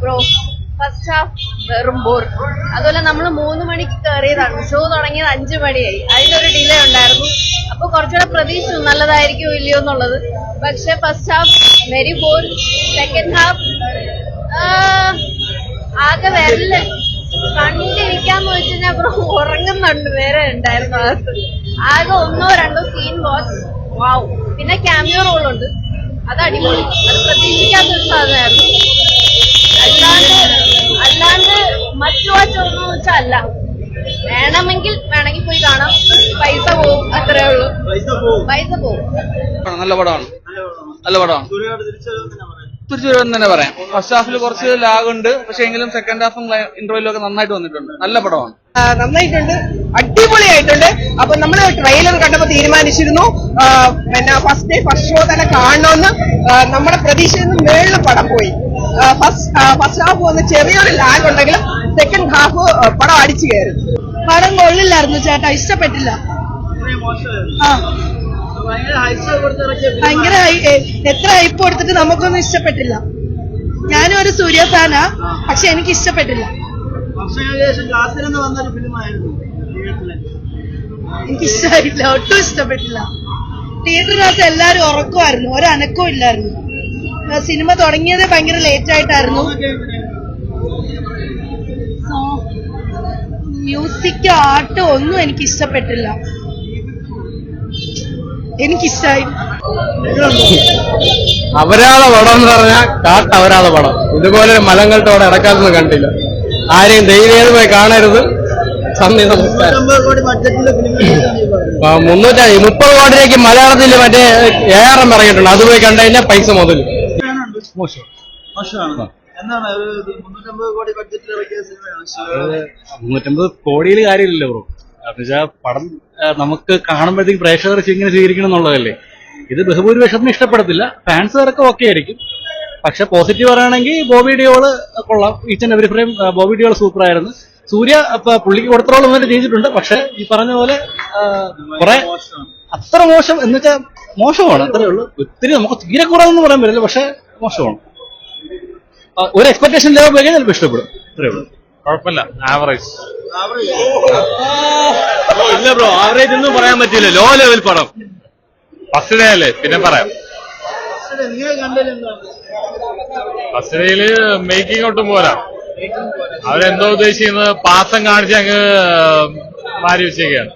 Bro first half വെറും bore. അതുപോലെ നമ്മൾ 3 മണിക്ക് കയറിയതാണ്, ഷോ തുടങ്ങിയത് 5 മണിയായി. അതിലൊരു ഡിലേ ഉണ്ടായിരുന്നു. അപ്പൊ കുറച്ചുകൂടെ പ്രതീക്ഷിച്ചു നല്ലതായിരിക്കും ഇല്ലയോ എന്നുള്ളത്. പക്ഷെ first half very bore. Second half ആകെ വരല് കണ്ടിരിക്കാന്ന് വെച്ച് കഴിഞ്ഞാൽ ബ്രോ ഉറങ്ങുന്നുണ്ട് വേറെ ഉണ്ടായിരുന്നു അകത്ത്. ആകെ 1-2 സീൻ വാച്ച് വാവ്. പിന്നെ ക്യാമിയോ റോൾ ഉണ്ട്, അത് അടിപൊളി. അത് പ്രതീക്ഷിക്കാത്തൊരു സാധനമായിരുന്നു. അല്ലാണ്ട് മറ്റു വാച്ച് ഒന്നും വെച്ചാൽ അല്ല. വേണമെങ്കിൽ പോയി കാണാം. പൈസ പോവും, അത്രേ ഉള്ളൂ. പൈസ പോവും. നല്ല പടമാണ്, നല്ല പടമാണ്. തിരിച്ചു വരുമെന്ന് തന്നെ പറയാം. ഫസ്റ്റ് ഹാഫിൽ കുറച്ച് ലാഗ് ഉണ്ട്, പക്ഷെ എങ്കിലും സെക്കൻഡ് ഹാഫും ഇന്റർവ്യൂലും ഒക്കെ നന്നായിട്ട് വന്നിട്ടുണ്ട്. നല്ല പടമാണ്, നന്നായിട്ടുണ്ട്, അടിപൊളിയായിട്ടുണ്ട്. അപ്പൊ നമ്മള് ട്രെയിലർ കണ്ടപ്പോ തീരുമാനിച്ചിരുന്നു പിന്നെ ഫസ്റ്റ് ഷോ തന്നെ കാണണമെന്ന്. നമ്മുടെ പ്രതീക്ഷയിൽ നിന്ന് മേളിൽ പടം പോയി. ഫസ്റ്റ് ഹാഫ് വന്ന് ചെറിയൊരു ലാഗ് ഉണ്ടെങ്കിലും സെക്കൻഡ് ഹാഫ് പടം അടിച്ചു കയറി. പടം കൊള്ളില്ലായിരുന്നു ചേട്ടാ, ഇഷ്ടപ്പെട്ടില്ല. ഭയങ്കര എത്ര ഹൈപ്പ് കൊടുത്തിട്ട് നമുക്കൊന്നും ഇഷ്ടപ്പെട്ടില്ല. ഞാനും ഒരു സൂര്യ ഫാനാ, പക്ഷെ എനിക്ക് ഇഷ്ടപ്പെട്ടില്ല. എനിക്കിഷ്ടമായിട്ടില്ല, ഒട്ടും ഇഷ്ടപ്പെട്ടില്ല. തിയേറ്ററിനകത്ത് എല്ലാരും ഉറക്കമായിരുന്നു, ഒരനക്കവും ഇല്ലായിരുന്നു. സിനിമ തുടങ്ങിയത് ഭയങ്കര ലേറ്റ് ആയിട്ടായിരുന്നു. മ്യൂസിക് ആർട്ട് ഒന്നും എനിക്ക് ഇഷ്ടപ്പെട്ടില്ല. എനിക്കിഷ്ടായി. അവരാളെ പടം എന്ന് പറഞ്ഞാൽ അവരാളെ പടം. ഇതുപോലെ മലങ്കൾട്ടോടെ ഇടക്കാലൊന്നും കണ്ടില്ല. ആരെയും ദൈവീയമായി കാണരുത്. 330 കോടിയിലേക്ക് മലയാളത്തിൽ മറ്റേ ഏറെ ഇറങ്ങിയിട്ടുണ്ട്. അത് പോയി കണ്ടു കഴിഞ്ഞാൽ പൈസ മുതൽ. മോശം. 350 കോടിയിൽ കാര്യമില്ലല്ലോ ബ്രോ. എന്നുവെച്ചാൽ പടം നമുക്ക് കാണുമ്പോഴത്തേക്ക് പ്രേക്ഷകർ ഇങ്ങനെ സ്വീകരിക്കണം എന്നുള്ളതല്ലേ. ഇത് ബഹുഭൂരിപക്ഷത്തിന് ഇഷ്ടപ്പെടത്തില്ല. ഫാൻസുകാരൊക്കെ ഓക്കെ ആയിരിക്കും. പക്ഷെ പോസിറ്റീവ് പറയുകയാണെങ്കിൽ ബോബി ഡിയോള് കൊള്ളാം. Each and every frame Bobby Deol super ആയിരുന്നു. സൂര്യ പുള്ളിക്ക് കൊടുത്തോളം വന്നിട്ട് ചെയ്തിട്ടുണ്ട്. പക്ഷെ ഈ പറഞ്ഞ പോലെ കുറെ അത്ര മോശം എന്ന് വെച്ചാൽ മോശമാണ്, അത്രേ ഉള്ളൂ. ഒത്തിരി നമുക്ക് തീരെ കുറവെന്ന് പറയാൻ പറ്റില്ല, പക്ഷെ മോശമാണ്. ഒരു എക്സ്പെക്ടേഷൻ ലെവൽ പോയി ചിലപ്പോൾ ഇഷ്ടപ്പെടും, അത്രേ ഉള്ളൂ. കുഴപ്പമില്ല, ആവറേജ്. ഇല്ല ബ്രോ, ആവറേജ് ഒന്നും പറയാൻ പറ്റില്ല. ലോ ലെവൽ പടം. ഫസ്റ്റ് ഡേ അല്ലേ, പിന്നെ പറയാം. ഫസ്റ്റ് ഡേയില് മേക്കിംഗ് ഒട്ടും പോരാ. അവരെന്തോ ഉദ്ദേശിക്കുന്നത് പാസം കാണിച്ച് അങ്ങ് മാറി വെച്ചേക്കാണ്.